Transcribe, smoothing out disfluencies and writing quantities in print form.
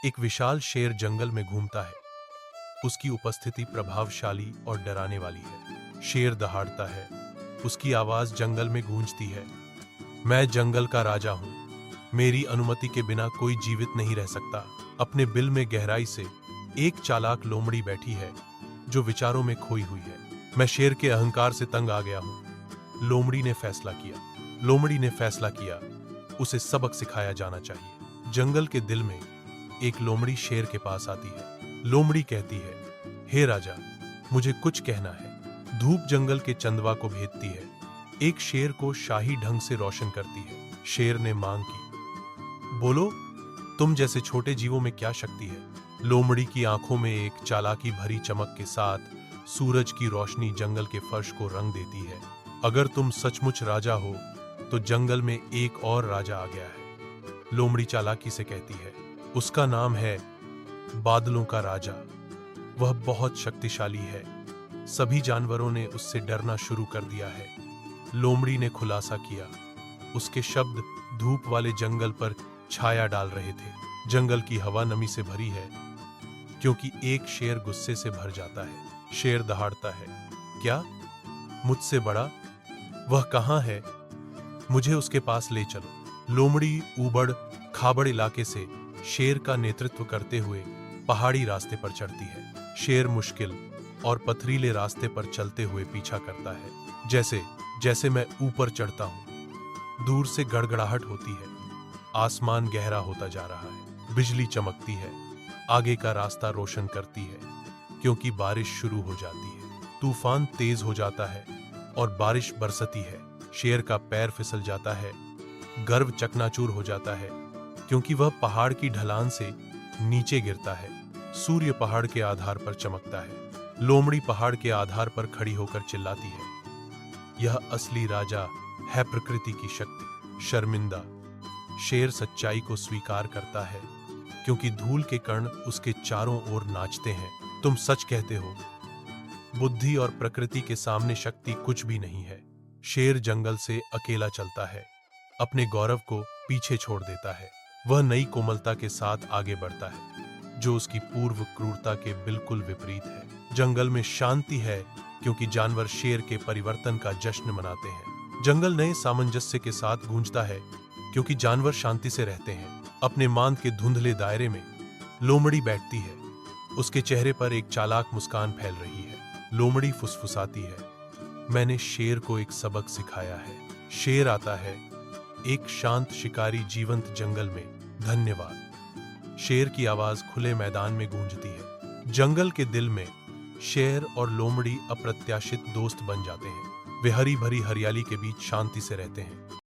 एक विशाल शेर जंगल में घूमता है। उसकी उपस्थिति प्रभावशाली और डराने वाली है। शेर दहाड़ता है। उसकी आवाज जंगल में गूंजती है। मैं जंगल का राजा हूं। मेरी अनुमति के बिना कोई जीवित नहीं रह सकता। अपने बिल में गहराई से एक चालाक लोमड़ी बैठी है जो विचारों में खोई हुई है। मैं शेर के अहंकार से तंग आ गया हूं। लोमड़ी ने फैसला किया। लोमड़ी ने फैसला किया, उसे सबक सिखाया जाना चाहिए। जंगल के दिल में एक लोमड़ी शेर के पास आती है। लोमड़ी कहती है, हे राजा, मुझे कुछ कहना है। धूप जंगल के चंदवा को भेदती है, एक शेर को शाही ढंग से रोशन करती है। शेर ने मांग की, बोलो, तुम जैसे छोटे जीवों में क्या शक्ति है? लोमड़ी की आंखों में एक चालाकी भरी चमक के साथ सूरज की रोशनी जंगल के फर्श को रंग देती है। अगर तुम सचमुच राजा हो तो जंगल में एक और राजा आ गया है। लोमड़ी चालाकी से कहती है, उसका नाम है बादलों का राजा। वह बहुत शक्तिशाली है। सभी जानवरों ने उससे डरना शुरू कर दिया है। लोमड़ी ने खुलासा किया। उसके शब्द धूप वाले जंगल पर छाया डाल रहे थे। जंगल की हवा नमी से भरी है क्योंकि एक शेर गुस्से से भर जाता है। शेर दहाड़ता है, क्या? मुझसे बड़ा? वह कहां है? मुझे उसके पास ले चलो। लोमड़ी ऊबड़ खाबड़ इलाके से शेर का नेतृत्व करते हुए पहाड़ी रास्ते पर चढ़ती है। शेर मुश्किल और पथरीले रास्ते पर चलते हुए पीछा करता है। जैसे जैसे मैं ऊपर चढ़ता हूं, दूर से गड़गड़ाहट होती है। आसमान गहरा होता जा रहा है। बिजली चमकती है, आगे का रास्ता रोशन करती है क्योंकि बारिश शुरू हो जाती है। तूफान तेज हो जाता है और बारिश बरसती है। शेर का पैर फिसल जाता है। गर्व चकनाचूर हो जाता है क्योंकि वह पहाड़ की ढलान से नीचे गिरता है। सूर्य पहाड़ के आधार पर चमकता है। लोमड़ी पहाड़ के आधार पर खड़ी होकर चिल्लाती है, यह असली राजा है प्रकृति की शक्ति। शर्मिंदा शेर सच्चाई को स्वीकार करता है क्योंकि धूल के कण उसके चारों ओर नाचते हैं। तुम सच कहते हो, बुद्धि और प्रकृति के सामने शक्ति कुछ भी नहीं है। शेर जंगल से अकेला चलता है, अपने गौरव को पीछे छोड़ देता है। वह नई कोमलता के साथ आगे बढ़ता है जो उसकी पूर्व क्रूरता के बिल्कुल विपरीत है। जंगल में शांति है क्योंकि जानवर शेर के परिवर्तन का जश्न मनाते हैं। जंगल नए सामंजस्य के साथ गूंजता है क्योंकि जानवर शांति से रहते हैं। अपने मांद के धुंधले दायरे में लोमड़ी बैठती है। उसके चेहरे पर एक चालाक मुस्कान फैल रही है। लोमड़ी फुसफुसाती है, मैंने शेर को एक सबक सिखाया है। शेर आता है, एक शांत शिकारी जीवंत जंगल में। धन्यवाद। शेर की आवाज खुले मैदान में गूंजती है। जंगल के दिल में शेर और लोमड़ी अप्रत्याशित दोस्त बन जाते हैं। वे हरी भरी हरियाली के बीच शांति से रहते हैं।